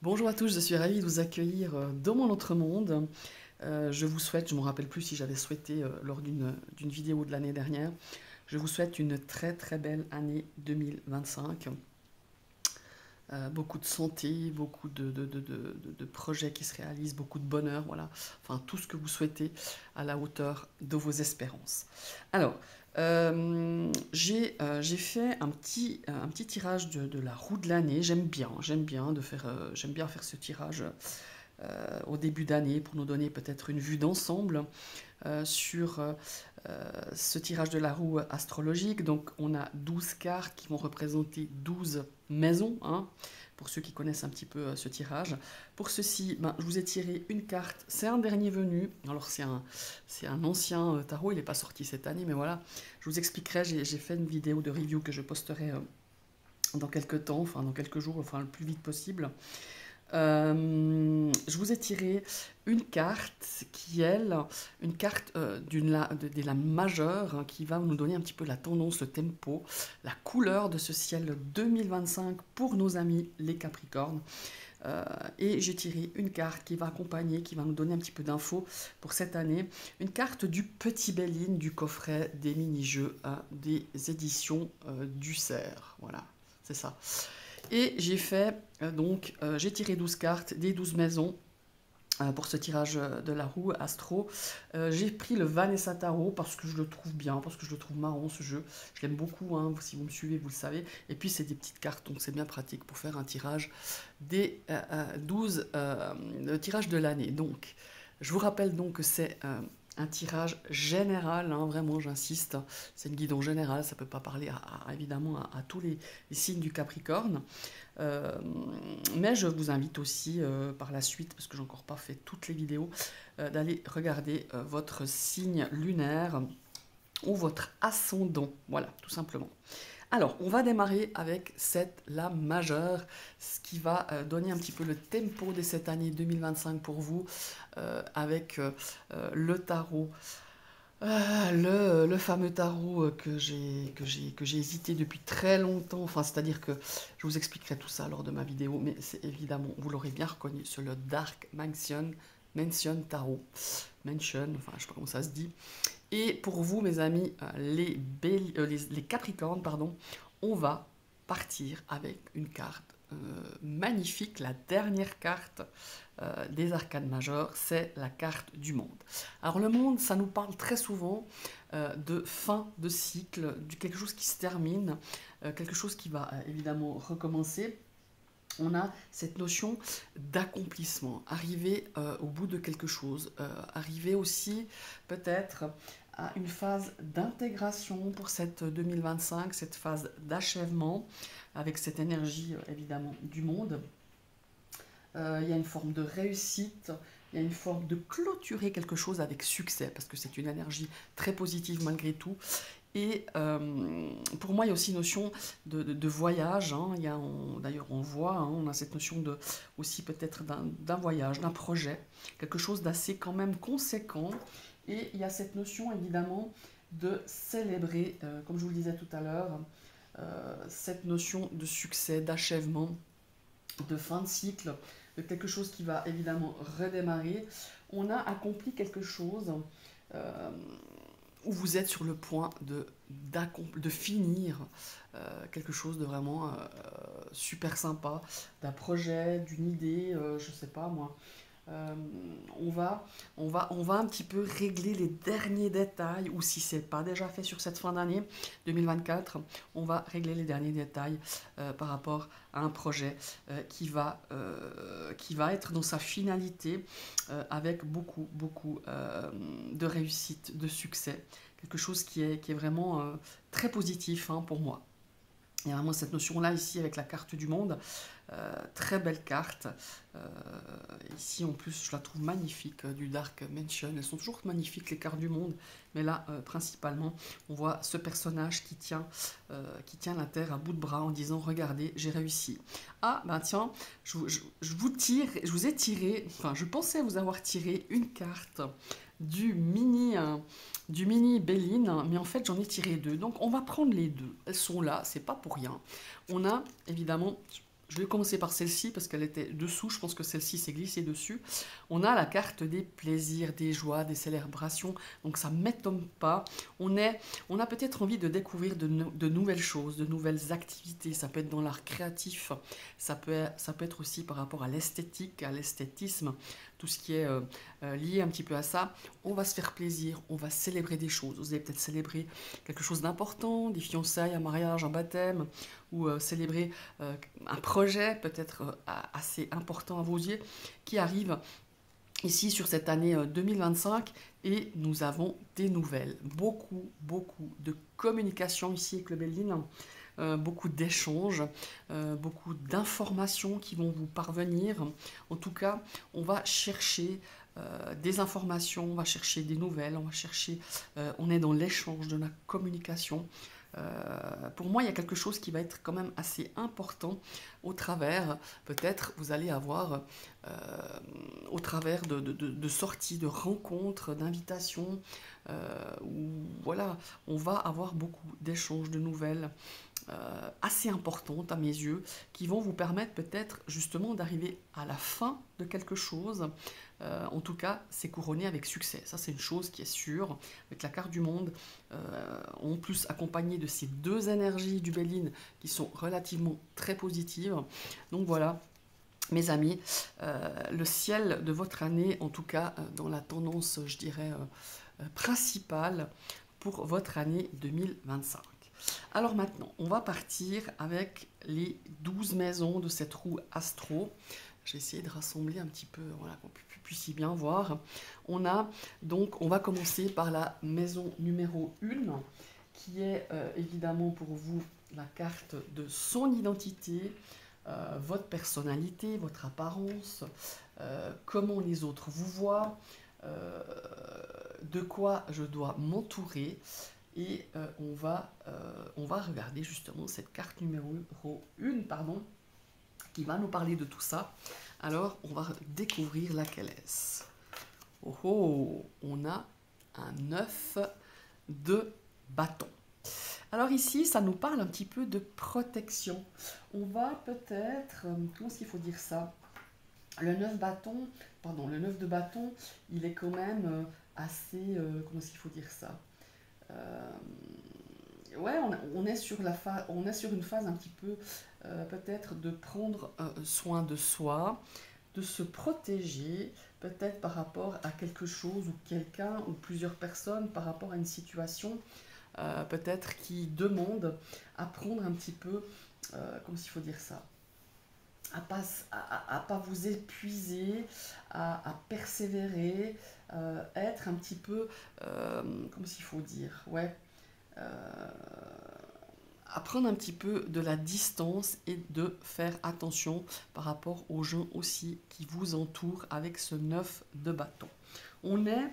Bonjour à tous, je suis ravie de vous accueillir dans mon autre monde. Je vous souhaite, je ne me rappelle plus si j'avais souhaité lors d'une vidéo de l'année dernière, je vous souhaite une très très belle année 2025. Beaucoup de santé, beaucoup de projets qui se réalisent, beaucoup de bonheur, voilà. Enfin, tout ce que vous souhaitez à la hauteur de vos espérances. Alors, j'ai fait un petit tirage de la roue de l'année. J'aime bien faire ce tirage au début d'année pour nous donner peut-être une vue d'ensemble sur ce tirage de la roue astrologique. Donc on a 12 cartes qui vont représenter 12 maisons, hein, pour ceux qui connaissent un petit peu ce tirage. Pour ceci, ben, je vous ai tiré une carte, c'est un dernier venu. Alors c'est un ancien tarot, il n'est pas sorti cette année, mais voilà, je vous expliquerai, j'ai fait une vidéo de review que je posterai dans quelques temps, enfin dans quelques jours, enfin le plus vite possible. Je vous ai tiré une carte qui, elle, une carte des lames majeures, hein, qui va nous donner un petit peu la tendance, le tempo, la couleur de ce ciel 2025 pour nos amis les Capricornes. Et j'ai tiré une carte qui va accompagner, qui va nous donner un petit peu d'infos pour cette année. Une carte du Petit Béline, du coffret des mini-jeux des éditions du Cerf. Voilà, c'est ça. Et j'ai fait, j'ai tiré 12 cartes des 12 maisons pour ce tirage de la roue astro. J'ai pris le Vanessa Tarot parce que je le trouve bien, parce que je le trouve marrant ce jeu. Je l'aime beaucoup, hein, si vous me suivez, vous le savez. Et puis c'est des petites cartes, donc c'est bien pratique pour faire un tirage des 12 tirages de l'année. Donc, je vous rappelle donc que c'est un tirage général, hein, vraiment j'insiste, c'est une guidon générale, ça ne peut pas parler évidemment à tous les signes du Capricorne. Mais je vous invite aussi par la suite, parce que j'ai encore pas fait toutes les vidéos, d'aller regarder votre signe lunaire ou votre ascendant, voilà, tout simplement. Alors, on va démarrer avec cette lame majeure, ce qui va donner un petit peu le tempo de cette année 2025 pour vous, avec le tarot. Le fameux tarot que j'ai hésité depuis très longtemps, enfin, c'est-à-dire que je vous expliquerai tout ça lors de ma vidéo, mais c'est évidemment, vous l'aurez bien reconnu, sur le Dark Mansion Tarot. Mansion, enfin, je sais pas comment ça se dit. Et pour vous, mes amis, les Capricornes, pardon, on va partir avec une carte magnifique, la dernière carte des arcanes majeures, c'est la carte du monde. Alors le monde, ça nous parle très souvent de fin de cycle, de quelque chose qui se termine, quelque chose qui va évidemment recommencer. On a cette notion d'accomplissement, arriver au bout de quelque chose, arriver aussi peut-être à une phase d'intégration pour cette 2025, cette phase d'achèvement, avec cette énergie évidemment du monde. Il y a une forme de réussite, il y a une forme de clôturer quelque chose avec succès, parce que c'est une énergie très positive malgré tout. Et pour moi, il y a aussi une notion de voyage, hein. D'ailleurs, on voit, hein, on a cette notion aussi peut-être d'un voyage, d'un projet, quelque chose d'assez quand même conséquent. Et il y a cette notion évidemment de célébrer, comme je vous le disais tout à l'heure, cette notion de succès, d'achèvement, de fin de cycle, de quelque chose qui va évidemment redémarrer. On a accompli quelque chose où vous êtes sur le point de finir quelque chose de vraiment super sympa, d'un projet, d'une idée, je sais pas moi. Euh, on va un petit peu régler les derniers détails, ou si c'est pas déjà fait sur cette fin d'année 2024, on va régler les derniers détails par rapport à un projet qui va être dans sa finalité avec beaucoup de réussite, de succès. Quelque chose qui est vraiment très positif, hein, pour moi. Il y a vraiment cette notion-là ici avec la carte du monde. Très belle carte. Ici en plus je la trouve magnifique, du Dark Mansion. Elles sont toujours magnifiques les cartes du monde. Mais là principalement on voit ce personnage qui tient la terre à bout de bras en disant regardez j'ai réussi. Ah ben tiens, je vous ai tiré, enfin je pensais vous avoir tiré une carte du mini Béline, mais en fait j'en ai tiré deux, donc on va prendre les deux, elles sont là, c'est pas pour rien. On a évidemment, Je vais commencer par celle-ci parce qu'elle était dessous. Je pense que celle-ci s'est glissée dessus. On a la carte des plaisirs, des joies, des célébrations. Donc ça ne m'étonne pas. On a peut-être envie de découvrir de nouvelles choses, de nouvelles activités. Ça peut être dans l'art créatif. Ça peut être aussi par rapport à l'esthétique, à l'esthétisme. Tout ce qui est lié un petit peu à ça. On va se faire plaisir. On va célébrer des choses. Vous allez peut-être célébrer quelque chose d'important, des fiançailles, un mariage, un baptême, ou célébrer un projet peut-être assez important à vos yeux qui arrive ici sur cette année 2025 et nous avons des nouvelles. Beaucoup de communication ici avec le Béline, beaucoup d'échanges, beaucoup d'informations qui vont vous parvenir. En tout cas, on va chercher des informations, on va chercher des nouvelles, on est dans l'échange, de la communication. Pour moi, il y a quelque chose qui va être quand même assez important au travers, peut-être vous allez avoir, au travers de sorties, de rencontres, d'invitations, où voilà, on va avoir beaucoup d'échanges, de nouvelles assez importantes à mes yeux, qui vont vous permettre peut-être justement d'arriver à la fin de quelque chose. En tout cas, c'est couronné avec succès. Ça, c'est une chose qui est sûre. Avec la carte du monde, en plus accompagnée de ces deux énergies du Béline qui sont relativement très positives. Donc voilà, mes amis, le ciel de votre année, en tout cas dans la tendance, je dirais, principale pour votre année 2025. Alors maintenant, on va partir avec les 12 maisons de cette roue astro. Je vais essayer de rassembler un petit peu, voilà, qu'on puisse y bien voir. On va commencer par la maison numéro 1, qui est évidemment pour vous la carte de son identité, votre personnalité, votre apparence, comment les autres vous voient, de quoi je dois m'entourer. Et on va regarder justement cette carte numéro 1, pardon, qui va nous parler de tout ça. Alors, on va découvrir laquelle est-ce. Oh oh, on a un 9 de bâton. Alors ici, ça nous parle un petit peu de protection. On va peut-être, comment est-ce qu'il faut dire ça? Le 9 de bâton, il est quand même assez, comment est-ce qu'il faut dire ça? Ouais, on est sur une phase un petit peu peut-être de prendre soin de soi, de se protéger, peut-être par rapport à quelque chose ou quelqu'un ou plusieurs personnes, par rapport à une situation peut-être qui demande à prendre un petit peu, comment il faut dire ça, à pas vous épuiser, à persévérer, être un petit peu, comment il faut dire, ouais, à prendre un petit peu de la distance et de faire attention par rapport aux gens aussi qui vous entourent avec ce 9 de bâton. On est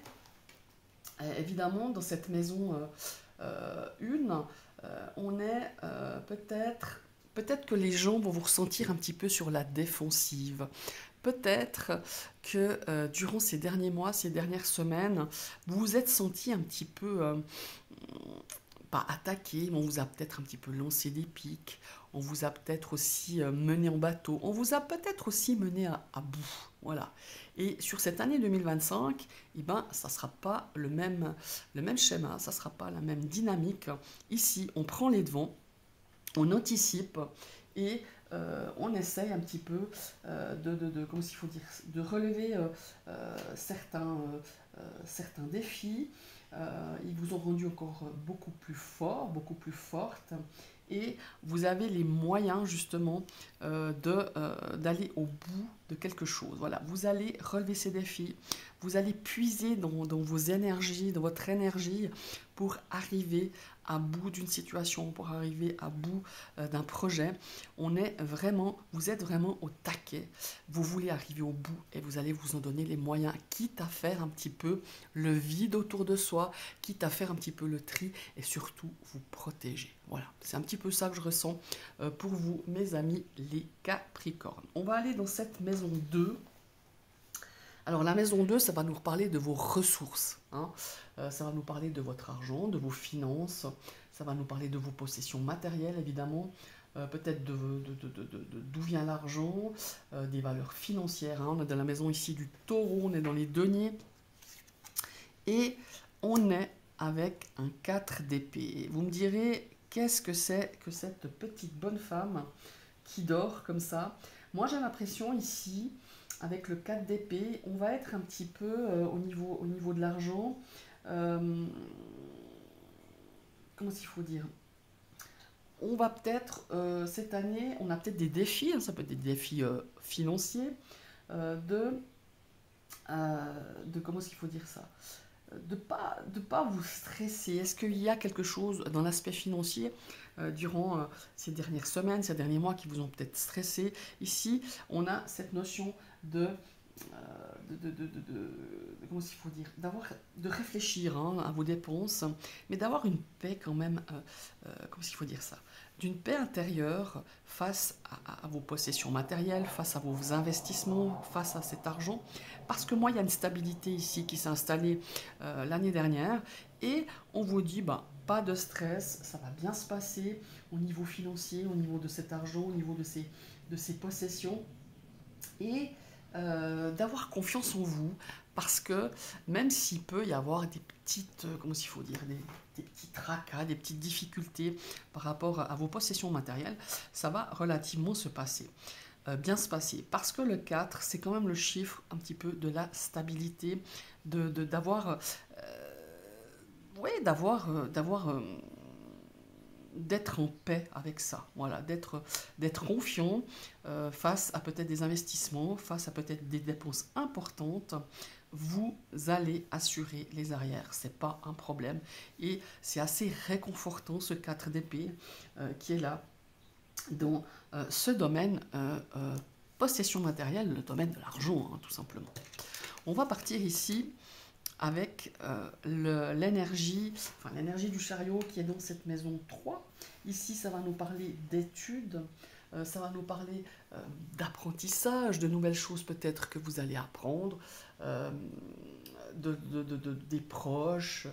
évidemment dans cette maison 1, on est peut-être que les gens vont vous ressentir un petit peu sur la défensive. Peut-être que durant ces derniers mois, ces dernières semaines, vous vous êtes senti un petit peu, pas attaqué, mais on vous a peut-être un petit peu lancé des pics, on vous a peut-être aussi mené en bateau, on vous a peut-être aussi mené à bout. Voilà. Et sur cette année 2025, eh ben, ça ne sera pas le même schéma, ça ne sera pas la même dynamique. Ici, on prend les devants, on anticipe et on essaye un petit peu comment il faut dire, de relever certains défis. Ils vous ont rendu encore beaucoup plus fort, beaucoup plus forte. Et vous avez les moyens justement d'aller au bout de quelque chose. Voilà, vous allez relever ces défis, vous allez puiser dans vos énergies, dans votre énergie pour arriver à bout d'une situation, pour arriver à bout d'un projet. Vous êtes vraiment au taquet, vous voulez arriver au bout et vous allez vous en donner les moyens, quitte à faire un petit peu le vide autour de soi, quitte à faire un petit peu le tri et surtout vous protéger. Voilà, c'est un petit peu ça que je ressens pour vous, mes amis les Capricornes. On va aller dans cette maison 2. Alors la maison 2, ça va nous reparler de vos ressources, hein. Ça va nous parler de votre argent, de vos finances, ça va nous parler de vos possessions matérielles évidemment, peut-être d'où vient l'argent, des valeurs financières, hein. On est dans la maison ici du taureau, on est dans les deniers. Et on est avec un 4 d'épée. Vous me direz, qu'est-ce que c'est que cette petite bonne femme qui dort comme ça? Moi j'ai l'impression ici, avec le 4 d'épée, on va être un petit peu au niveau de l'argent. Euh, comment il faut dire? On va peut-être, cette année, on a peut-être des défis, hein, ça peut être des défis financiers, euh, de, comment est-ce qu'il faut dire ça? De pas vous stresser. Est-ce qu'il y a quelque chose dans l'aspect financier durant ces dernières semaines, ces derniers mois qui vous ont peut-être stressé? Ici, on a cette notion comment il faut dire, de réfléchir, hein, à vos dépenses, mais d'avoir une paix quand même, comment il faut dire ça, d'une paix intérieure face à vos possessions matérielles, face à vos investissements, face à cet argent, parce que moi il y a une stabilité ici qui s'est installée l'année dernière, et on vous dit bah pas de stress, ça va bien se passer au niveau financier, au niveau de cet argent, au niveau de ces possessions, et d'avoir confiance en vous, parce que même s'il peut y avoir des petites, comment il faut dire, des petits tracas, des petites difficultés par rapport à vos possessions matérielles, ça va relativement se passer, bien se passer, parce que le 4, c'est quand même le chiffre un petit peu de la stabilité, d'avoir, ouais, d'être en paix avec ça, voilà, d'être confiant face à peut-être des investissements, face à peut-être des dépenses importantes. Vous allez assurer les arrières, c'est pas un problème, et c'est assez réconfortant ce 4 d'épée qui est là dans ce domaine possession matérielle, le domaine de l'argent, hein, tout simplement. On va partir ici avec l'énergie, enfin, l'énergie du chariot qui est dans cette maison 3. Ici, ça va nous parler d'études, ça va nous parler d'apprentissage, de nouvelles choses peut-être que vous allez apprendre, euh, des proches,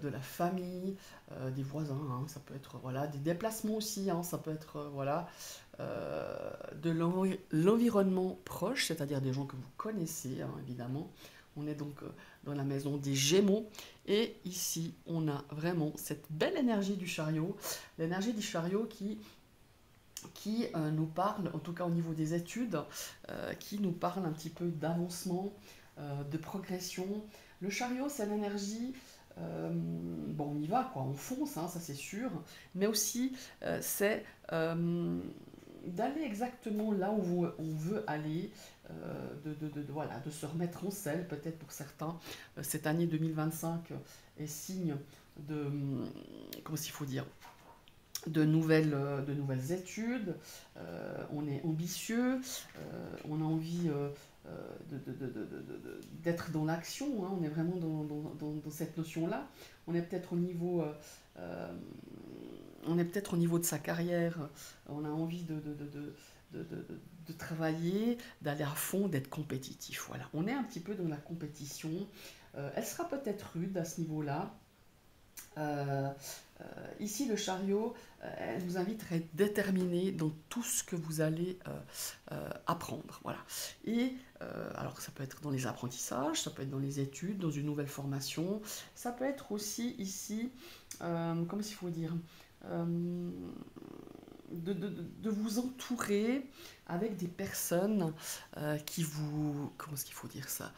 de la famille, des voisins, hein, ça peut être voilà, des déplacements aussi, hein, ça peut être voilà, de l'environnement proche, c'est-à-dire des gens que vous connaissez, hein, évidemment. On est donc dans la maison des Gémeaux. Et ici, on a vraiment cette belle énergie du chariot. L'énergie du chariot qui nous parle, en tout cas au niveau des études, qui nous parle un petit peu d'avancement, de progression. Le chariot, c'est l'énergie... bon, on y va, quoi, on fonce, hein, ça c'est sûr. Mais aussi, c'est d'aller exactement là où on veut aller, voilà, de se remettre en selle, peut-être pour certains. Cette année 2025 est signe de, comment il faut dire, de nouvelles études, on est ambitieux, on a envie d'être dans l'action, hein, on est vraiment dans cette notion-là. On est peut-être au niveau... on est peut-être au niveau de sa carrière, on a envie de travailler, d'aller à fond, d'être compétitif. Voilà. On est un petit peu dans la compétition. Elle sera peut-être rude à ce niveau-là. Euh, Ici, le chariot, elle vous invite à être déterminé dans tout ce que vous allez apprendre. Voilà. Et alors, ça peut être dans les apprentissages, ça peut être dans les études, dans une nouvelle formation. Ça peut être aussi ici, comment il faut dire, euh, de vous entourer avec des personnes qui vous... Comment est-ce qu'il faut dire ça?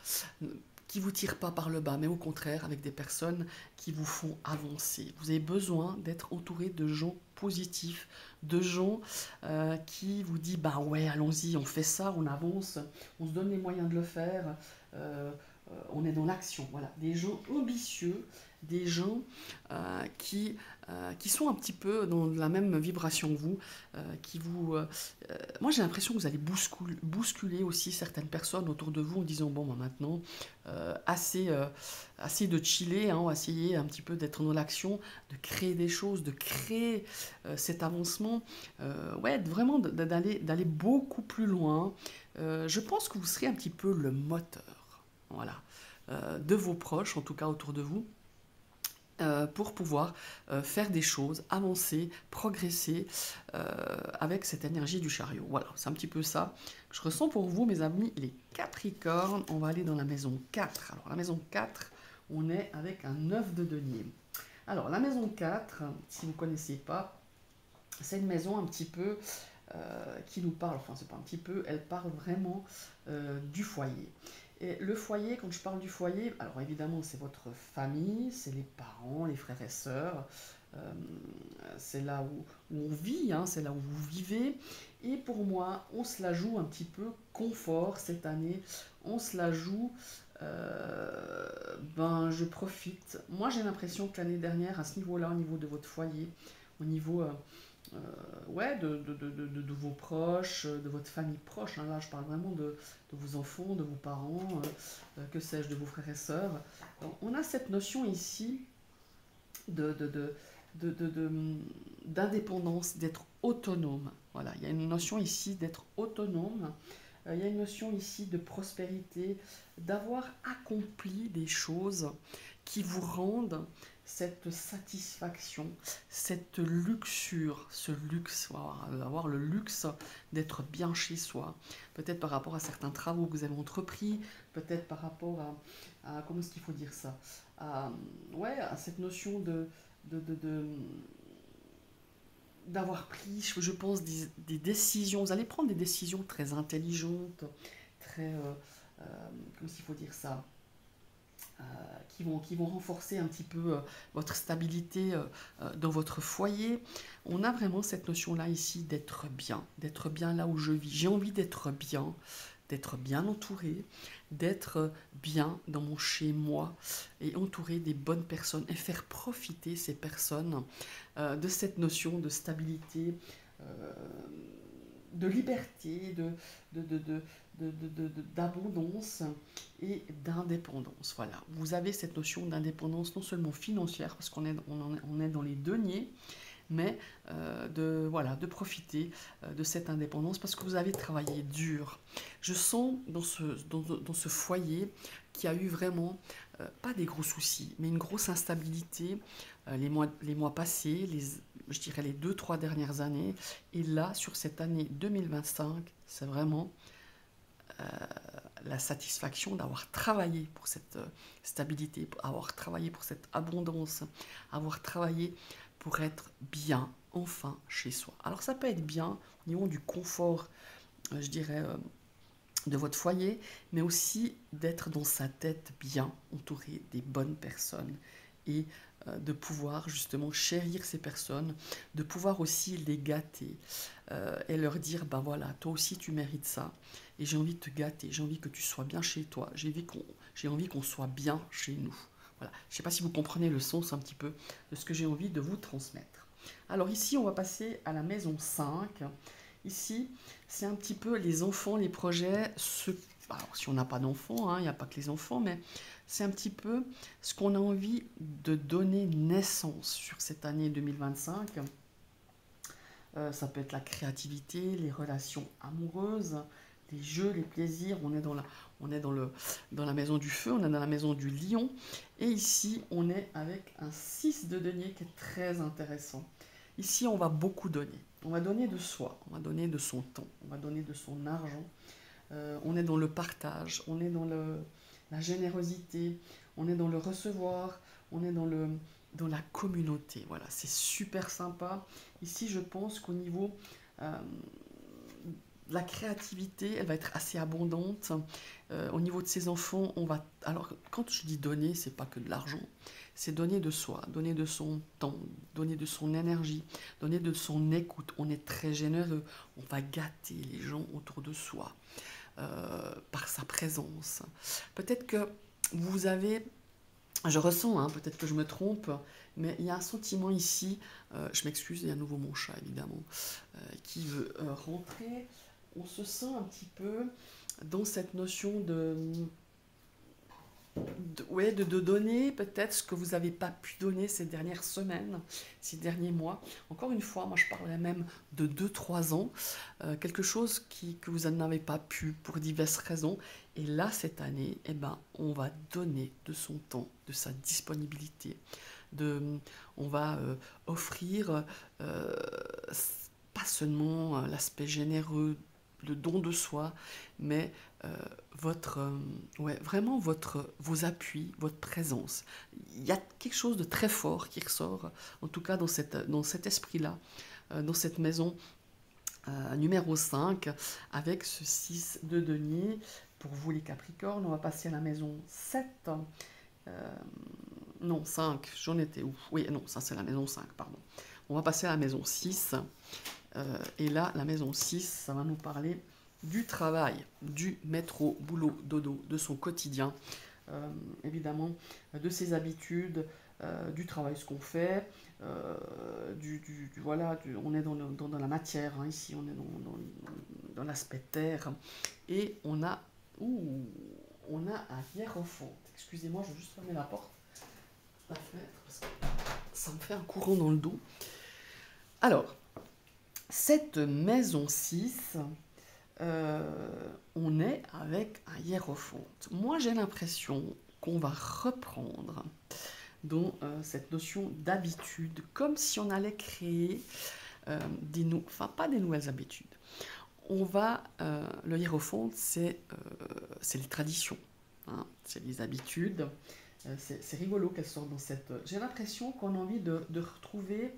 Qui vous tirent pas par le bas, mais au contraire avec des personnes qui vous font avancer. Vous avez besoin d'être entouré de gens positifs, de gens qui vous disent bah ouais, allons-y, on fait ça, on avance, on se donne les moyens de le faire, on est dans l'action. Voilà, des gens ambitieux, des gens qui sont un petit peu dans la même vibration que vous, qui vous... moi j'ai l'impression que vous allez bousculer aussi certaines personnes autour de vous en disant bon, bah, maintenant, assez de chiller, hein, on va essayer un petit peu d'être dans l'action, de créer des choses, de créer cet avancement, ouais, vraiment d'aller beaucoup plus loin. Je pense que vous serez un petit peu le moteur, voilà, de vos proches, en tout cas autour de vous. pour pouvoir faire des choses, avancer, progresser avec cette énergie du chariot. Voilà, c'est un petit peu ça que je ressens pour vous, mes amis, les Capricornes. On va aller dans la maison 4. Alors, la maison 4, on est avec un 9 de denier. Alors, la maison 4, si vous ne connaissez pas, c'est une maison un petit peu qui nous parle, enfin, c'est pas un petit peu, elle parle vraiment du foyer. Et le foyer, quand je parle du foyer, alors évidemment c'est votre famille, c'est les parents, les frères et sœurs, euh, c'est là où on vit, hein, c'est là où vous vivez. Et pour moi, on se la joue un petit peu confort cette année, on se la joue, ben je profite. Moi j'ai l'impression que l'année dernière, à ce niveau-là, au niveau de votre foyer, au niveau ouais, de vos proches, de votre famille proche. Hein. Là, je parle vraiment de vos enfants, de vos parents, que sais-je, de vos frères et sœurs. Donc, on a cette notion ici de, de, de, d'indépendance, d'être autonome. Voilà, il y a une notion ici d'être autonome. Il y a une notion ici de prospérité, d'avoir accompli des choses qui vous rendent cette satisfaction, cette luxure, ce luxe, avoir le luxe d'être bien chez soi, peut-être par rapport à certains travaux que vous avez entrepris, peut-être par rapport comment est-ce qu'il faut dire ça, ouais, à cette notion de, de, de, d'avoir pris, je pense, des décisions. Vous allez prendre des décisions très intelligentes, très, comment est-ce qu'il faut dire ça, euh, qui vont renforcer un petit peu votre stabilité dans votre foyer. On a vraiment cette notion-là ici d'être bien là où je vis. J'ai envie d'être bien entouré, d'être bien dans mon chez-moi et entouré des bonnes personnes et faire profiter ces personnes de cette notion de stabilité, euh, de liberté, d'abondance et d'indépendance. Voilà, vous avez cette notion d'indépendance non seulement financière, parce on est dans les deniers, mais voilà, de profiter de cette indépendance parce que vous avez travaillé dur. Je sens dans ce foyer qu'il y a eu vraiment, pas des gros soucis, mais une grosse instabilité les mois passés, je dirais les 2-3 dernières années. Et là, sur cette année 2025, c'est vraiment la satisfaction d'avoir travaillé pour cette stabilité, avoir travaillé pour cette abondance, avoir travaillé pour être bien, enfin, chez soi. Alors ça peut être bien au niveau du confort, je dirais, de votre foyer, mais aussi d'être dans sa tête bien, entouré des bonnes personnes et de pouvoir justement chérir ces personnes, de pouvoir aussi les gâter et leur dire, ben voilà, toi aussi tu mérites ça et j'ai envie de te gâter, j'ai envie que tu sois bien chez toi, j'ai envie qu'on soit bien chez nous. Voilà. Je ne sais pas si vous comprenez le sens un petit peu de ce que j'ai envie de vous transmettre. Alors ici, on va passer à la maison 5. Ici, c'est un petit peu les enfants, les projets. Alors, si on n'a pas d'enfants, hein, il n'y a pas que les enfants, mais c'est un petit peu ce qu'on a envie de donner naissance sur cette année 2025. Ça peut être la créativité, les relations amoureuses, les jeux, les plaisirs. On est dans la maison du feu, on est dans la maison du lion. Et ici, on est avec un 6 de denier qui est très intéressant. Ici, on va beaucoup donner. On va donner de soi, on va donner de son temps, on va donner de son argent. On est dans le partage, on est dans la générosité, on est dans le recevoir, on est dans la communauté. Voilà, c'est super sympa. Ici, je pense qu'au niveau de la créativité, elle va être assez abondante. Au niveau de ses enfants, alors, quand je dis donner, c'est pas que de l'argent. C'est donner de soi, donner de son temps, donner de son énergie, donner de son écoute. On est très généreux. On va gâter les gens autour de soi par sa présence. Peut-être que vous avez, je ressens, hein, peut-être que je me trompe, mais il y a un sentiment ici, je m'excuse, il y a à nouveau mon chat évidemment, qui veut rentrer. On se sent un petit peu dans cette notion ouais, de donner peut-être ce que vous n'avez pas pu donner ces dernières semaines, ces derniers mois. Encore une fois, moi je parlerais même de 2-3 ans, quelque chose que vous n'avez pas pu pour diverses raisons. Et là, cette année, eh ben, on va donner de son temps, de sa disponibilité, On va offrir pas seulement l'aspect généreux, le don de soi, mais ouais, vraiment vos appuis, votre présence. Il y a quelque chose de très fort qui ressort, en tout cas dans cet esprit-là, dans cette maison numéro 5, avec ce 6 de denier. Pour vous les Capricornes, on va passer à la maison 7. Non, 5, j'en étais où? Oui, non, ça c'est la maison 5, pardon. On va passer à la maison 6. Et là, la maison 6, ça va nous parler du travail, du métro, boulot, dodo, de son quotidien, évidemment, de ses habitudes, du travail, ce qu'on fait, voilà, on est dans la matière, hein, ici, on est dans l'aspect terre, et on a un hiérophante. Excusez-moi, je vais juste fermer la porte, la fenêtre, parce que ça me fait un courant dans le dos. Alors, cette maison 6, on est avec un hiérophante. Moi, j'ai l'impression qu'on va reprendre dans cette notion d'habitude, comme si on allait créer pas des nouvelles habitudes. Le hiérophante, c'est les traditions, hein, c'est les habitudes. C'est rigolo qu'elle sorte dans cette... J'ai l'impression qu'on a envie de retrouver...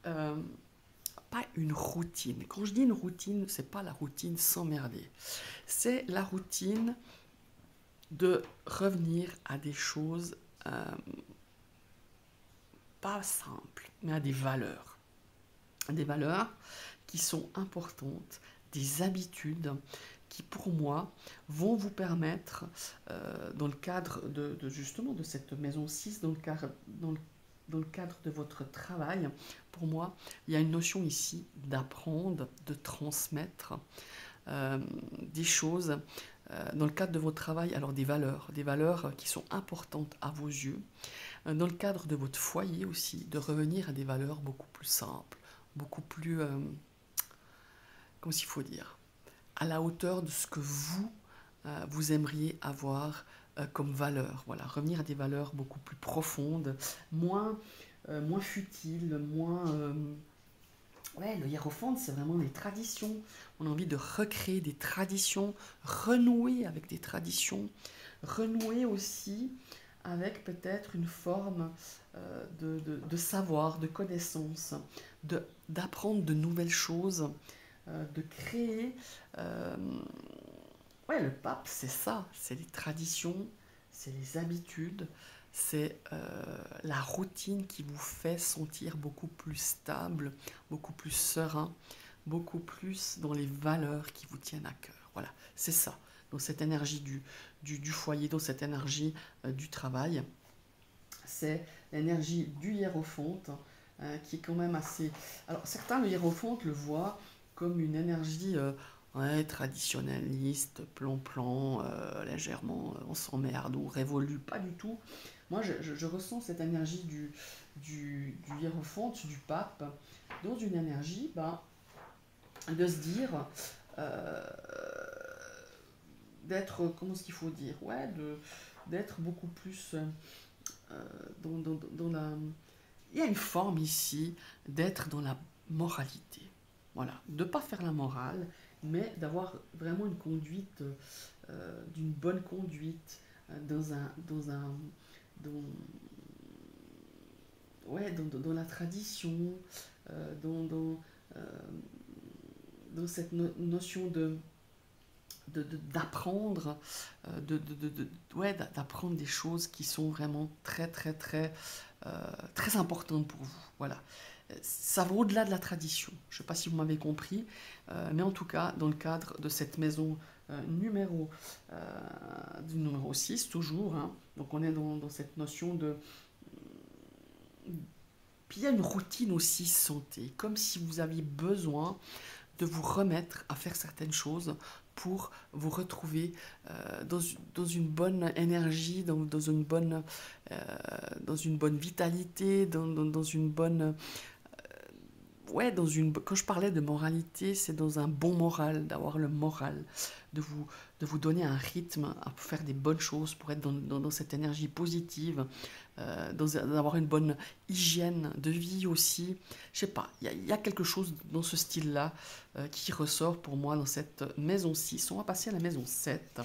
pas une routine. Quand je dis une routine, c'est pas la routine s'emmerder. C'est la routine de revenir à des choses pas simples, mais à des valeurs. Des valeurs qui sont importantes, des habitudes qui, pour moi, vont vous permettre, dans le cadre justement de cette maison 6, dans le cadre de votre travail, pour moi, il y a une notion ici d'apprendre, de transmettre des choses dans le cadre de votre travail, alors des valeurs qui sont importantes à vos yeux, dans le cadre de votre foyer aussi, de revenir à des valeurs beaucoup plus simples, beaucoup plus, comment s'il faut dire, à la hauteur de ce que vous aimeriez avoir comme valeur. Voilà, revenir à des valeurs beaucoup plus profondes, moins futiles, moins... Ouais, le hiérophante, c'est vraiment les traditions. On a envie de recréer des traditions, renouer avec des traditions, renouer aussi avec peut-être une forme de savoir, de connaissance, d'apprendre de nouvelles choses, de créer... Ouais, le pape, c'est ça, c'est les traditions, c'est les habitudes, c'est la routine qui vous fait sentir beaucoup plus stable, beaucoup plus serein, beaucoup plus dans les valeurs qui vous tiennent à cœur. Voilà, c'est ça, dans cette énergie du foyer, dans cette énergie du travail. C'est l'énergie du hiérophante qui est quand même assez... Alors certains, le hiérophante, le voient comme une énergie... ouais, traditionnaliste, plan-plan, légèrement on s'emmerde ou révolu, pas du tout. Moi, je ressens cette énergie du hiérophante, du pape, dans une énergie de se dire, euh, d'être, comment est-ce qu'il faut dire, ouais, d'être beaucoup plus dans la... Il y a une forme ici d'être dans la moralité. Voilà, de ne pas faire la morale, mais d'avoir vraiment une conduite, d'une bonne conduite, dans, ouais, dans la tradition, dans, dans, euh, dans cette notion d'apprendre, ouais, d'apprendre des choses qui sont vraiment très, très, très, très importantes pour vous. Voilà. Ça va au-delà de la tradition. Je ne sais pas si vous m'avez compris, mais en tout cas, dans le cadre de cette maison numéro 6, toujours, hein, donc on est dans cette notion de... Puis il y a une routine aussi santé, comme si vous aviez besoin de vous remettre à faire certaines choses pour vous retrouver dans une bonne énergie, dans une bonne vitalité, dans une bonne... ouais, quand je parlais de moralité, c'est dans un bon moral, d'avoir le moral, de vous, de vous donner un rythme à faire des bonnes choses, pour être dans cette énergie positive, d'avoir une bonne hygiène de vie aussi. Je sais pas, il y a quelque chose dans ce style-là qui ressort pour moi dans cette maison 6. On va passer à la maison 7.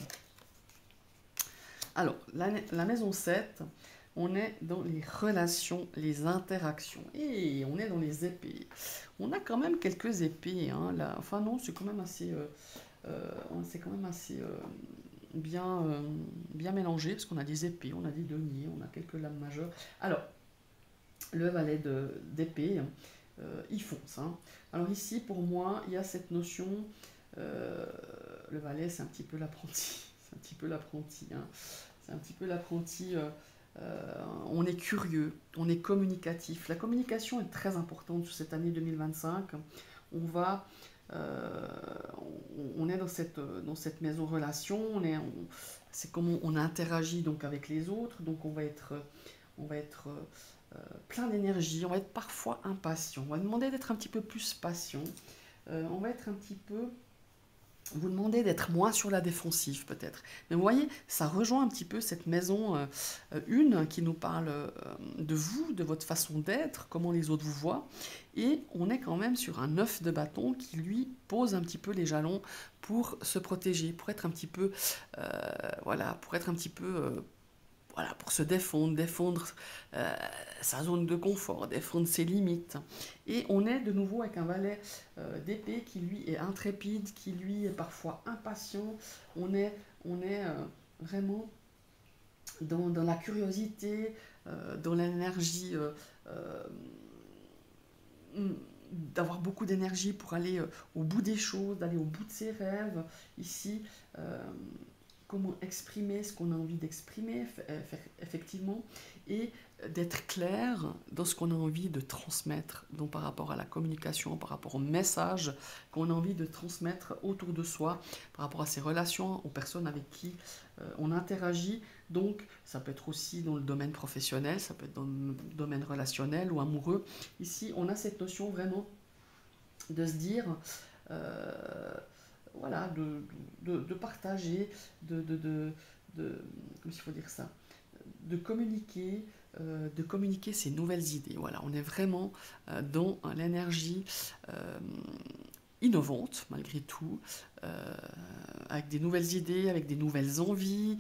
Alors, la maison 7, on est dans les relations, les interactions. Et on est dans les épées. On a quand même quelques épées, hein, là. Enfin non, c'est quand même assez, bien, bien mélangé, parce qu'on a des épées, on a des deniers, on a quelques lames majeures. Alors, le valet d'épée, il fonce, hein. Alors ici, pour moi, il y a cette notion, le valet, c'est un petit peu l'apprenti. C'est un petit peu l'apprenti, hein. C'est un petit peu l'apprenti. On est curieux, on est communicatif. La communication est très importante sur cette année 2025. On va, euh, on est dans cette maison relation. C'est comment on interagit donc avec les autres. Donc on va être plein d'énergie. On va être parfois impatient. On va demander d'être un petit peu plus patient. On va être un petit peu vous demandez d'être moins sur la défensive peut-être. Mais vous voyez, ça rejoint un petit peu cette maison 1 qui nous parle de vous, de votre façon d'être, comment les autres vous voient. Et on est quand même sur un 9 de bâton qui lui pose un petit peu les jalons pour se protéger, pour être un petit peu, voilà, pour être un petit peu voilà, pour se défendre sa zone de confort, défendre ses limites. Et on est de nouveau avec un valet d'épée qui lui est intrépide, qui lui est parfois impatient. On est vraiment dans la curiosité, dans l'énergie, d'avoir beaucoup d'énergie pour aller au bout des choses, d'aller au bout de ses rêves. Ici, comment exprimer ce qu'on a envie d'exprimer, effectivement, et d'être clair dans ce qu'on a envie de transmettre, donc par rapport à la communication, par rapport au message qu'on a envie de transmettre autour de soi, par rapport à ses relations, aux personnes avec qui on interagit. Donc, ça peut être aussi dans le domaine professionnel, ça peut être dans le domaine relationnel ou amoureux. Ici, on a cette notion vraiment de se dire... voilà, de partager, comment il faut dire ça, de communiquer ses nouvelles idées. Voilà, on est vraiment dans l'énergie innovante, malgré tout, avec des nouvelles idées, avec des nouvelles envies.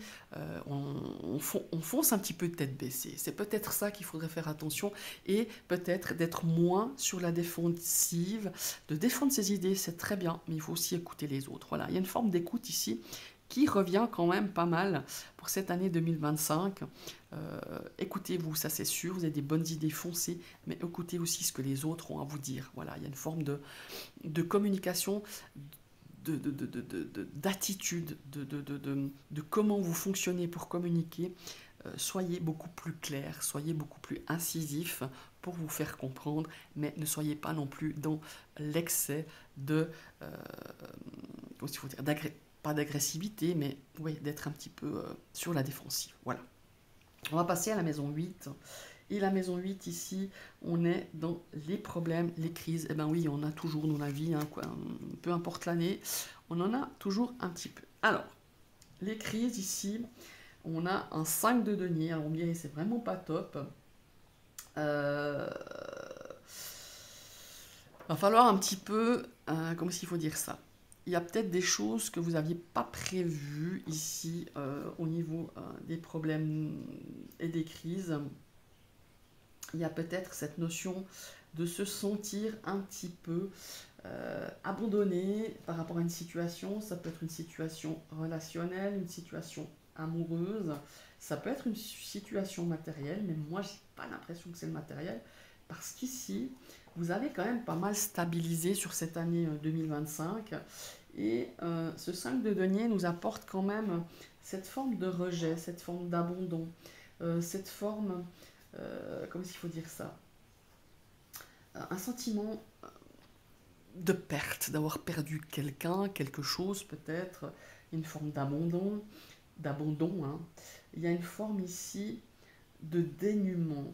On fonce un petit peu de tête baissée. C'est peut-être ça qu'il faudrait faire attention, et peut-être d'être moins sur la défensive, de défendre ses idées, c'est très bien, mais il faut aussi écouter les autres. Voilà, il y a une forme d'écoute ici qui revient quand même pas mal pour cette année 2025. Écoutez-vous, ça c'est sûr, vous avez des bonnes idées, foncées, mais écoutez aussi ce que les autres ont à vous dire. Voilà, il y a une forme de communication, d'attitude, de comment vous fonctionnez pour communiquer. Soyez beaucoup plus clair, soyez beaucoup plus incisif pour vous faire comprendre, mais ne soyez pas non plus dans l'excès de, comment il faut dire, pas d'agressivité, mais oui, d'être un petit peu sur la défensive. Voilà. On va passer à la maison 8. Et la maison 8, ici, on est dans les problèmes, les crises. Eh bien oui, on a toujours dans la vie, hein, quoi, peu importe l'année, on en a toujours un petit peu. Alors, les crises ici, on a un 5 de denier. Alors on me dirait, c'est vraiment pas top. Va falloir un petit peu, comment est-ce qu'il faut dire ça? Il y a peut-être des choses que vous n'aviez pas prévues ici au niveau des problèmes et des crises. Il y a peut-être cette notion de se sentir un petit peu abandonné par rapport à une situation. Ça peut être une situation relationnelle, une situation amoureuse, ça peut être une situation matérielle, mais moi j'ai pas l'impression que c'est le matériel, parce qu'ici, vous avez quand même pas mal stabilisé sur cette année 2025, et ce 5 de denier nous apporte quand même cette forme de rejet, cette forme d'abandon, cette forme, comment il faut dire ça, un sentiment de perte, d'avoir perdu quelqu'un, quelque chose peut-être, une forme d'abandon, hein. Il y a une forme ici de dénuement.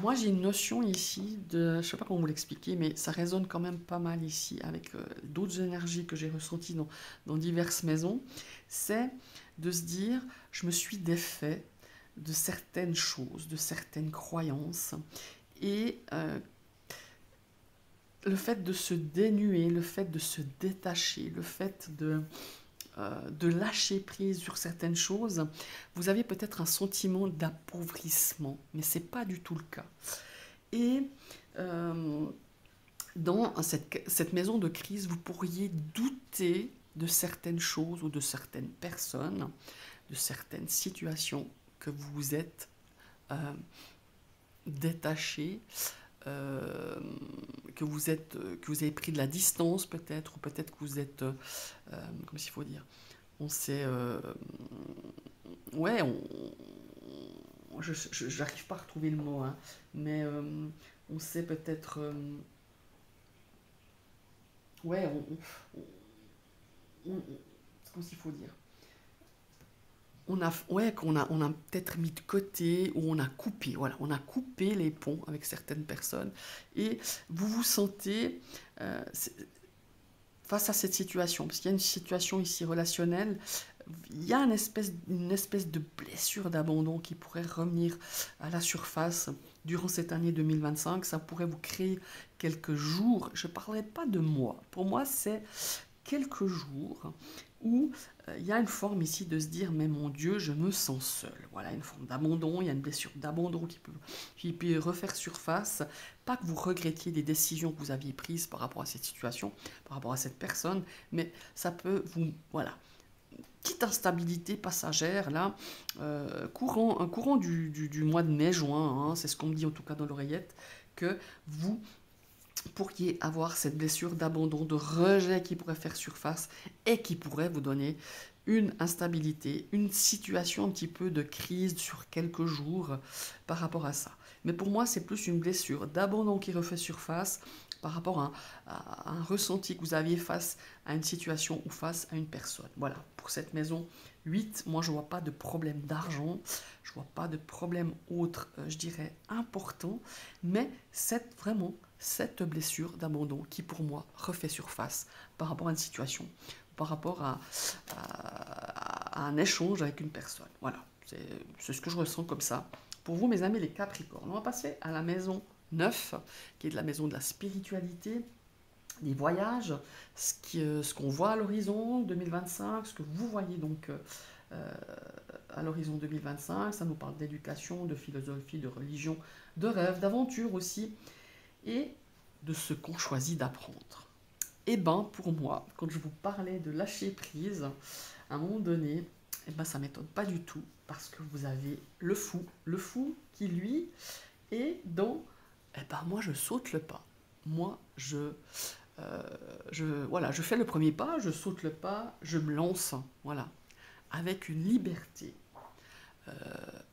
Moi, j'ai une notion ici de, je ne sais pas comment vous l'expliquer, mais ça résonne quand même pas mal ici avec d'autres énergies que j'ai ressenties dans diverses maisons. C'est de se dire, je me suis défait de certaines choses, de certaines croyances, et le fait de se dénuer, le fait de se détacher, le fait de lâcher prise sur certaines choses, vous avez peut-être un sentiment d'appauvrissement, mais ce n'est pas du tout le cas. Et dans cette maison de crise, vous pourriez douter de certaines choses ou de certaines personnes, de certaines situations que vous vous êtes détaché, que vous avez pris de la distance peut-être, ou peut-être que vous êtes, comment il faut dire, on s'est, ouais, j'arrive pas à retrouver le mot, hein, mais on s'est peut-être, ouais, comment il faut dire, on a peut-être mis de côté ou on a coupé, voilà, on a coupé les ponts avec certaines personnes et vous vous sentez face à cette situation, parce qu'il y a une situation ici relationnelle, il y a une espèce de blessure d'abandon qui pourrait revenir à la surface durant cette année 2025. Ça pourrait vous créer quelques jours, je ne parlerai pas de mois, pour moi c'est quelques jours où il y a une forme ici de se dire mais mon Dieu, je me sens seul. Voilà, une forme d'abandon, il y a une blessure d'abandon qui peut refaire surface. Pas que vous regrettiez des décisions que vous aviez prises par rapport à cette situation, par rapport à cette personne, mais ça peut vous... Voilà. Petite instabilité passagère, là, courant du mois de mai-juin, hein, c'est ce qu'on me dit en tout cas dans l'oreillette, que vous pourriez avoir cette blessure d'abandon, de rejet qui pourrait faire surface et qui pourrait vous donner une instabilité, une situation un petit peu de crise sur quelques jours par rapport à ça. Mais pour moi, c'est plus une blessure d'abandon qui refait surface par rapport à un ressenti que vous aviez face à une situation ou face à une personne. Voilà, pour cette maison 8, moi je ne vois pas de problème d'argent, je ne vois pas de problème autre, je dirais, important, mais c'est vraiment cette blessure d'abandon qui pour moi refait surface par rapport à une situation, par rapport à un échange avec une personne. Voilà, c'est ce que je ressens comme ça. Pour vous, mes amis, les Capricornes, on va passer à la maison 9, qui est de la maison de la spiritualité, des voyages, ce qu'on voit à l'horizon 2025, ce que vous voyez donc à l'horizon 2025. Ça nous parle d'éducation, de philosophie, de religion, de rêve, d'aventure aussi, et de ce qu'on choisit d'apprendre. Et ben pour moi, quand je vous parlais de lâcher prise, à un moment donné, et ben ça ne m'étonne pas du tout, parce que vous avez le fou qui lui est dans, et ben moi je saute le pas. Moi voilà, je fais le premier pas, je saute le pas, je me lance, voilà, avec une liberté,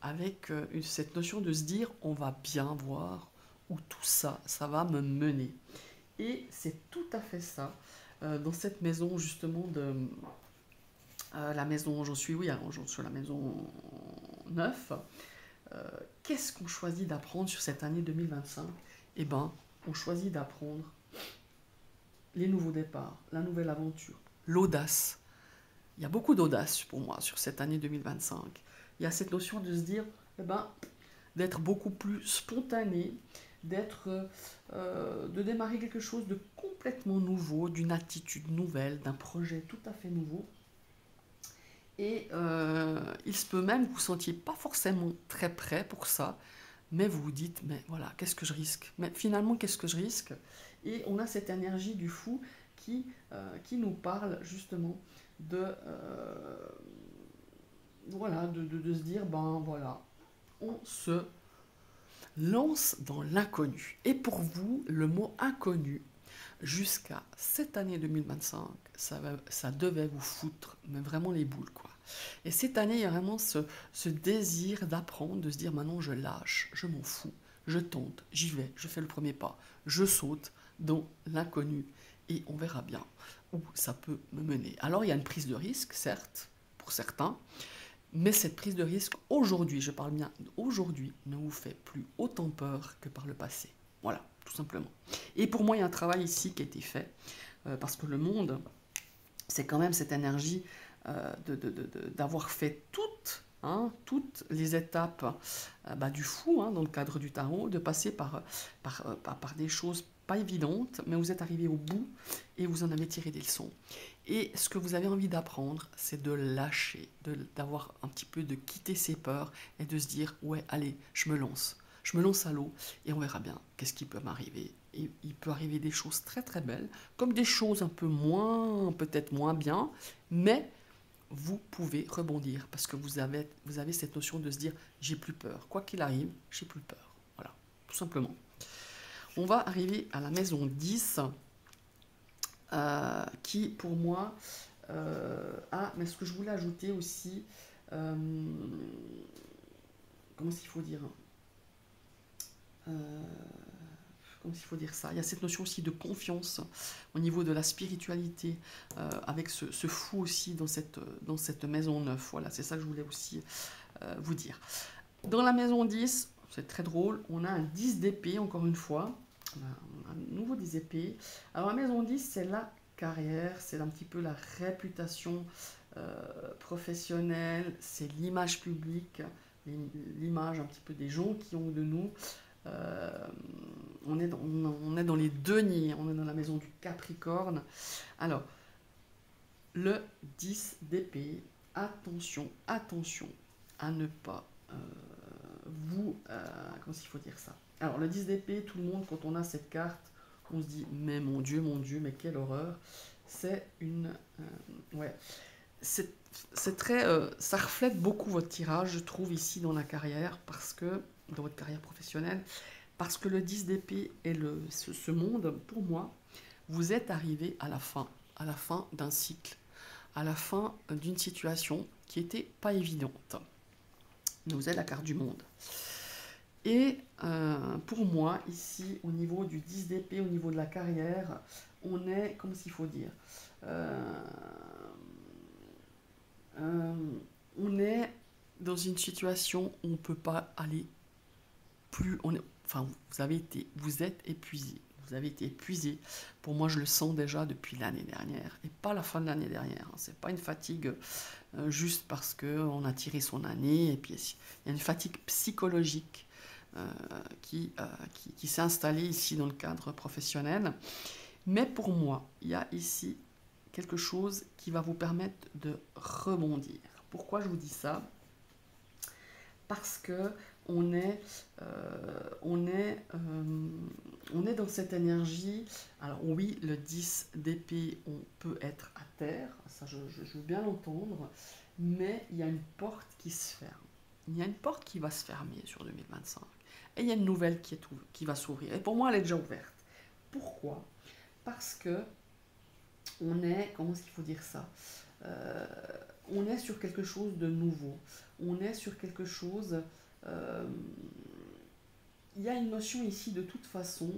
avec cette notion de se dire on va bien voir où tout ça, ça va me mener. Et c'est tout à fait ça, dans cette maison justement de... la maison, j'en suis, oui, alors, j'en suis à la maison 9. Qu'est-ce qu'on choisit d'apprendre sur cette année 2025? Eh ben, on choisit d'apprendre les nouveaux départs, la nouvelle aventure, l'audace. Il y a beaucoup d'audace pour moi sur cette année 2025. Il y a cette notion de se dire, eh ben, d'être beaucoup plus spontané, de démarrer quelque chose de complètement nouveau, d'une attitude nouvelle, d'un projet tout à fait nouveau. Et il se peut même que vous ne sentiez pas forcément très prêt pour ça, mais vous vous dites, mais voilà, qu'est-ce que je risque? Mais finalement, qu'est-ce que je risque? Et on a cette énergie du fou qui nous parle justement voilà, de se dire, ben voilà, on se lance dans l'inconnu. Et pour vous, le mot inconnu, jusqu'à cette année 2025, ça devait vous foutre mais vraiment les boules, quoi. Et cette année, il y a vraiment ce désir d'apprendre, de se dire maintenant je lâche, je m'en fous, je tente, j'y vais, je fais le premier pas, je saute dans l'inconnu et on verra bien où ça peut me mener. Alors il y a une prise de risque, certes, pour certains, Mais cette prise de risque, aujourd'hui, je parle bien aujourd'hui, ne vous fait plus autant peur que par le passé. Voilà, tout simplement. Et pour moi, il y a un travail ici qui a été fait, parce que le monde, c'est quand même cette énergie d'avoir fait toutes les étapes du fou, dans le cadre du tarot, de passer par des choses pas évidentes, mais vous êtes arrivé au bout et vous en avez tiré des leçons. Et ce que vous avez envie d'apprendre, c'est de lâcher, d'avoir un petit peu de quitter ses peurs et de se dire, ouais, allez, je me lance. Je me lance à l'eau et on verra bien qu'est-ce qui peut m'arriver. Et il peut arriver des choses très très belles, comme des choses un peu moins, peut-être moins bien, mais vous pouvez rebondir parce que vous avez cette notion de se dire, j'ai plus peur. Quoi qu'il arrive, j'ai plus peur. Voilà, tout simplement. On va arriver à la maison 10, qui pour moi mais ce que je voulais ajouter aussi, comment est-ce qu'il faut dire, comment il faut dire ça, il y a cette notion aussi de confiance au niveau de la spiritualité, avec ce fou aussi dans cette maison 9. Voilà, c'est ça que je voulais aussi vous dire. Dans la maison 10, c'est très drôle, on a un 10 d'épée, encore une fois. On a un nouveau 10 d'épée. Alors la maison 10, c'est la carrière, c'est un petit peu la réputation professionnelle, c'est l'image publique, l'image un petit peu des gens qui ont de nous. On est dans les deniers, on est dans la maison du Capricorne. Alors, le 10 d'épée, attention, attention à ne pas comment il faut dire ça. Alors, le 10 d'épée, tout le monde, quand on a cette carte, on se dit, mais mon Dieu, mais quelle horreur. C'est une... ouais. C'est très... ça reflète beaucoup votre tirage, je trouve, ici dans la carrière, parce que... dans votre carrière professionnelle, parce que le 10 d'épée et ce monde, pour moi, vous êtes arrivé à la fin d'un cycle, à la fin d'une situation qui n'était pas évidente. Vous êtes la carte du monde. Et pour moi, ici, au niveau du 10 d'épée, au niveau de la carrière, on est, comment il faut dire, on est dans une situation où on ne peut pas aller plus... vous êtes épuisé. Vous avez été épuisé. Pour moi, je le sens déjà depuis l'année dernière. Et pas la fin de l'année dernière. C'est pas une fatigue juste parce qu'on a tiré son année. Et puis, il y a une fatigue psychologique qui s'est installée ici dans le cadre professionnel. Mais pour moi, il y a ici quelque chose qui va vous permettre de rebondir. Pourquoi je vous dis ça? Parce que on est dans cette énergie. Alors oui, le 10 d'épée, on peut être à terre, ça je veux bien l'entendre, mais il y a une porte qui se ferme. Il y a une porte qui va se fermer sur 2025. Et il y a une nouvelle qui va s'ouvrir. Et pour moi, elle est déjà ouverte. Pourquoi? Parce que on est, comment est-ce qu'il faut dire ça, on est sur quelque chose de nouveau. On est sur quelque chose... il y a une notion ici de toute façon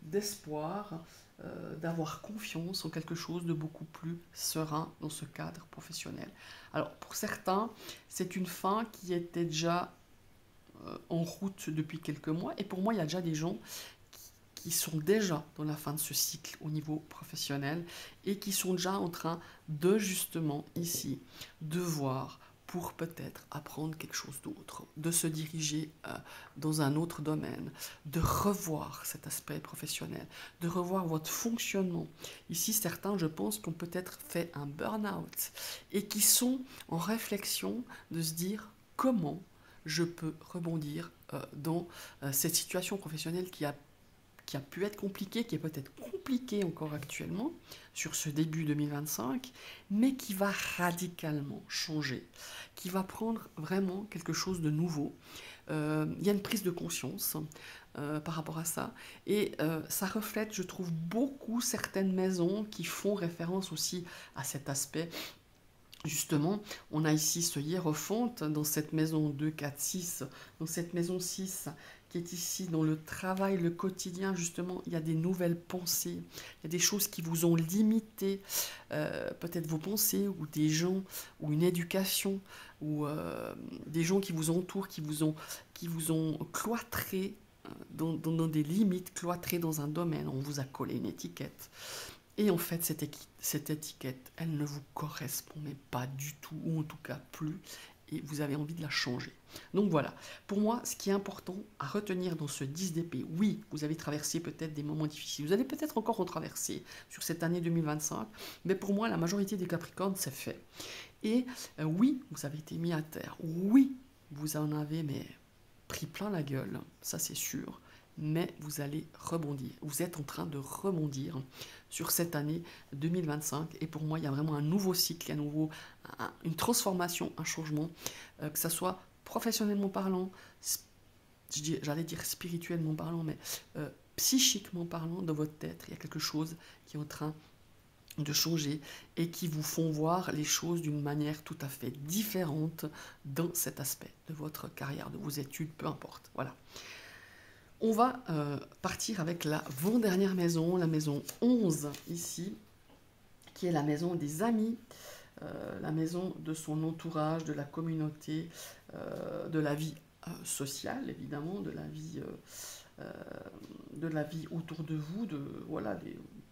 d'espoir, d'avoir confiance en quelque chose de beaucoup plus serein dans ce cadre professionnel. Alors pour certains, c'est une fin qui était déjà en route depuis quelques mois, et pour moi il y a déjà des gens qui sont déjà dans la fin de ce cycle au niveau professionnel et qui sont déjà en train de justement ici de voir pour peut-être apprendre quelque chose d'autre, de se diriger dans un autre domaine, de revoir cet aspect professionnel, de revoir votre fonctionnement. Ici, certains, je pense, qui ont peut-être fait un burn-out et qui sont en réflexion de se dire comment je peux rebondir dans cette situation professionnelle qui a pu être compliqué, qui est peut-être compliqué encore actuellement sur ce début 2025, mais qui va radicalement changer, qui va prendre vraiment quelque chose de nouveau. Il y a une prise de conscience par rapport à ça, et ça reflète, je trouve, beaucoup certaines maisons qui font référence aussi à cet aspect. Justement, on a ici ce hiérophante dans cette maison 2, 4, 6, dans cette maison 6 qui est ici dans le travail, le quotidien, justement, il y a des nouvelles pensées, il y a des choses qui vous ont limité, peut-être vos pensées, ou des gens, ou une éducation, ou des gens qui vous entourent, qui vous ont cloîtré dans des limites, cloîtré dans un domaine, on vous a collé une étiquette. Et en fait, cette étiquette, elle ne vous correspond mais pas du tout, ou en tout cas plus, et vous avez envie de la changer. Donc voilà, pour moi, ce qui est important à retenir dans ce 10 d'épée, oui, vous avez traversé peut-être des moments difficiles, vous allez peut-être encore en traverser sur cette année 2025, mais pour moi, la majorité des Capricornes, c'est fait. Et oui, vous avez été mis à terre, oui, vous en avez mais pris plein la gueule, ça c'est sûr, mais vous allez rebondir. Vous êtes en train de rebondir sur cette année 2025. Et pour moi, il y a vraiment un nouveau cycle, une transformation, un changement, que ce soit professionnellement parlant, j'allais dire spirituellement parlant, mais psychiquement parlant, dans votre tête, il y a quelque chose qui est en train de changer et qui vous font voir les choses d'une manière tout à fait différente dans cet aspect de votre carrière, de vos études, peu importe. Voilà. On va partir avec la avant-dernière maison, la maison 11 ici, qui est la maison des amis, la maison de son entourage, de la communauté, de la vie sociale évidemment, de la vie autour de vous, voilà,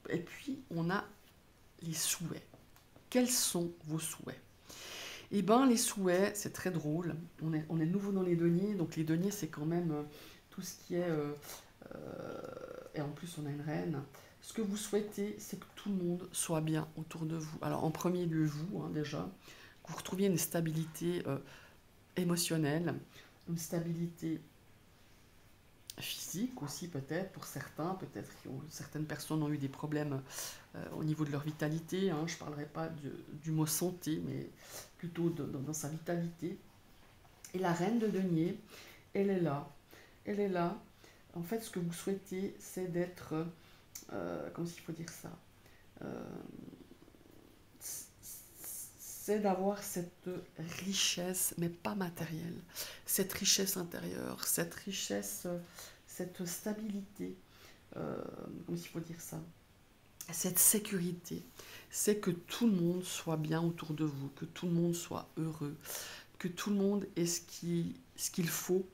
et puis on a les souhaits. Quels sont vos souhaits? Eh bien, les souhaits, c'est très drôle. On est nouveau dans les deniers, donc les deniers, c'est quand même tout ce qui est... et en plus, on a une reine. Ce que vous souhaitez, c'est que tout le monde soit bien autour de vous. Alors, en premier lieu, vous, déjà, que vous retrouviez une stabilité émotionnelle, une stabilité physique aussi peut-être pour certains, peut-être que certaines personnes ont eu des problèmes au niveau de leur vitalité, hein. Je ne parlerai pas du mot santé, mais plutôt dans sa vitalité. Et la reine de denier, elle est là. Elle est là. En fait, ce que vous souhaitez, c'est d'être... comment il faut dire ça c'est d'avoir cette richesse, mais pas matérielle, cette richesse intérieure, cette richesse, cette stabilité, comment il faut dire ça, cette sécurité, c'est que tout le monde soit bien autour de vous, que tout le monde soit heureux, que tout le monde ait ce qu'il faut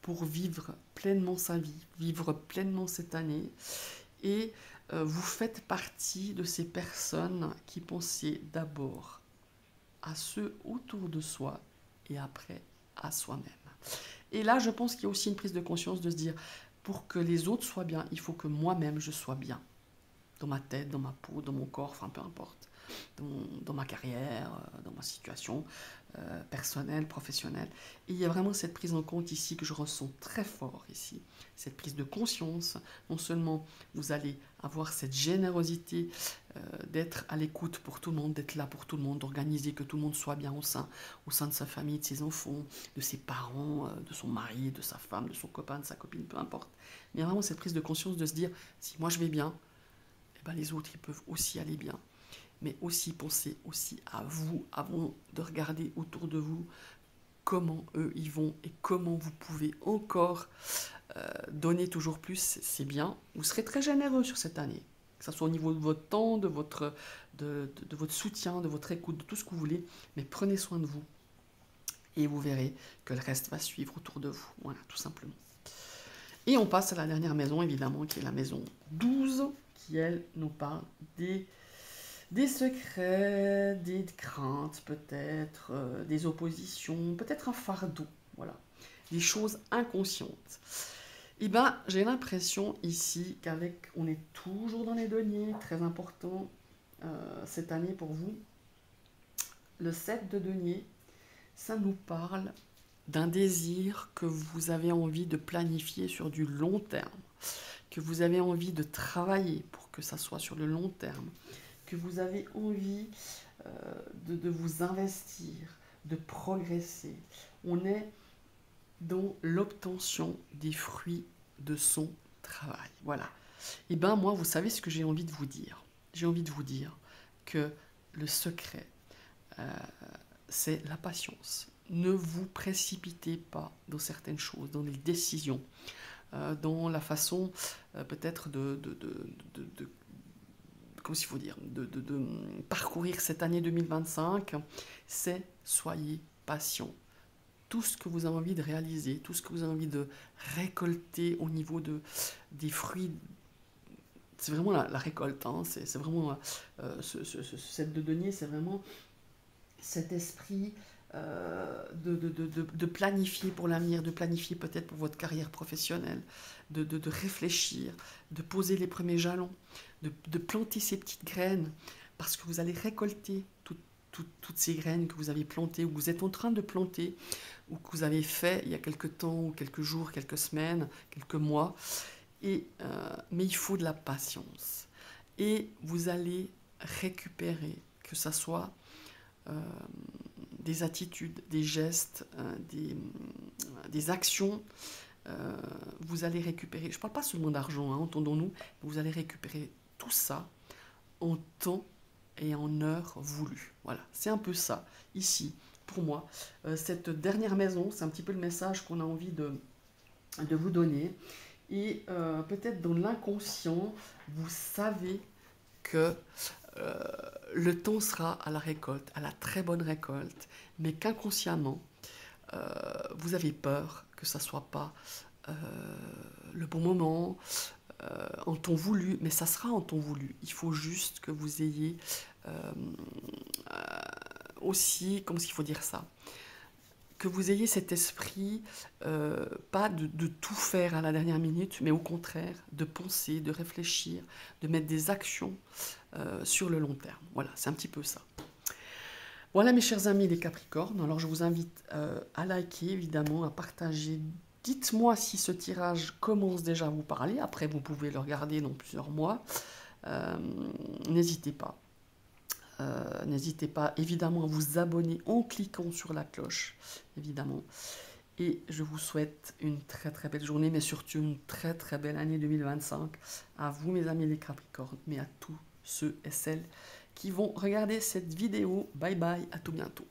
pour vivre pleinement sa vie, vivre pleinement cette année. Et vous faites partie de ces personnes qui pensaient d'abord à ceux autour de soi et après à soi-même. Et là, je pense qu'il y a aussi une prise de conscience de se dire, pour que les autres soient bien, il faut que moi-même je sois bien. Dans ma tête, dans ma peau, dans mon corps, enfin peu importe. Dans ma carrière, dans ma situation personnelle, professionnelle. Et il y a vraiment cette prise en compte ici que je ressens très fort ici. Cette prise de conscience. Non seulement vous allez avoir cette générosité d'être à l'écoute pour tout le monde, d'être là pour tout le monde, d'organiser que tout le monde soit bien au sein de sa famille, de ses enfants, de ses parents, de son mari, de sa femme, de son copain, de sa copine, peu importe. Mais il y a vraiment cette prise de conscience de se dire, si moi je vais bien, eh ben les autres ils peuvent aussi aller bien. Mais aussi pensez aussi à vous avant de regarder autour de vous comment eux ils vont et comment vous pouvez encore donner toujours plus, c'est bien. Vous serez très généreux sur cette année, que ce soit au niveau de votre temps, de votre soutien, de votre écoute, de tout ce que vous voulez, mais prenez soin de vous et vous verrez que le reste va suivre autour de vous, voilà, tout simplement. Et on passe à la dernière maison, évidemment, qui est la maison 12, qui, elle, nous parle des secrets, des craintes peut-être, des oppositions, peut-être un fardeau, voilà, des choses inconscientes. Eh bien, j'ai l'impression ici on est toujours dans les deniers, très important cette année pour vous. Le 7 de denier, ça nous parle d'un désir que vous avez envie de planifier sur du long terme, que vous avez envie de travailler pour que ça soit sur le long terme, que vous avez envie de vous investir, de progresser. On est dans l'obtention des fruits de son travail. Voilà. Et bien moi, vous savez ce que j'ai envie de vous dire. J'ai envie de vous dire que le secret, c'est la patience. ne vous précipitez pas dans certaines choses, dans les décisions, dans la façon peut-être comment il faut dire, de parcourir cette année 2025, c'est soyez patient. Tout ce que vous avez envie de réaliser, tout ce que vous avez envie de récolter au niveau des fruits, c'est vraiment la récolte, hein, c'est vraiment ce set de denier, c'est vraiment cet esprit de planifier pour l'avenir, de planifier peut-être pour votre carrière professionnelle, de réfléchir, de poser les premiers jalons, de planter ces petites graines, parce que vous allez récolter toutes ces graines que vous avez plantées, ou que vous êtes en train de planter, ou que vous avez fait il y a quelques temps, ou quelques jours, quelques semaines, quelques mois. Mais il faut de la patience. Et vous allez récupérer, que ça soit des attitudes, des gestes, des actions, vous allez récupérer, je ne parle pas seulement d'argent, hein, entendons-nous, vous allez récupérer tout ça en temps et en heure voulues. Voilà, c'est un peu ça, ici, pour moi. Cette dernière maison, c'est un petit peu le message qu'on a envie de vous donner. Et peut-être dans l'inconscient, vous savez que le temps sera à la récolte, à la très bonne récolte, mais qu'inconsciemment, vous avez peur que ça ne soit pas le bon moment, en temps voulu, mais ça sera en temps voulu. Il faut juste que vous ayez aussi, comment est-ce qu'il faut dire ça, que vous ayez cet esprit, pas de tout faire à la dernière minute, mais au contraire, de penser, de réfléchir, de mettre des actions sur le long terme. Voilà, c'est un petit peu ça. Voilà mes chers amis les Capricornes, alors je vous invite à liker évidemment, à partager. Dites-moi si ce tirage commence déjà à vous parler, après vous pouvez le regarder dans plusieurs mois. N'hésitez pas. N'hésitez pas évidemment à vous abonner en cliquant sur la cloche, évidemment. Et je vous souhaite une très très belle journée, mais surtout une très très belle année 2025. À vous mes amis les Capricornes, mais à tous ceux et celles qui vont regarder cette vidéo. Bye bye, à tout bientôt.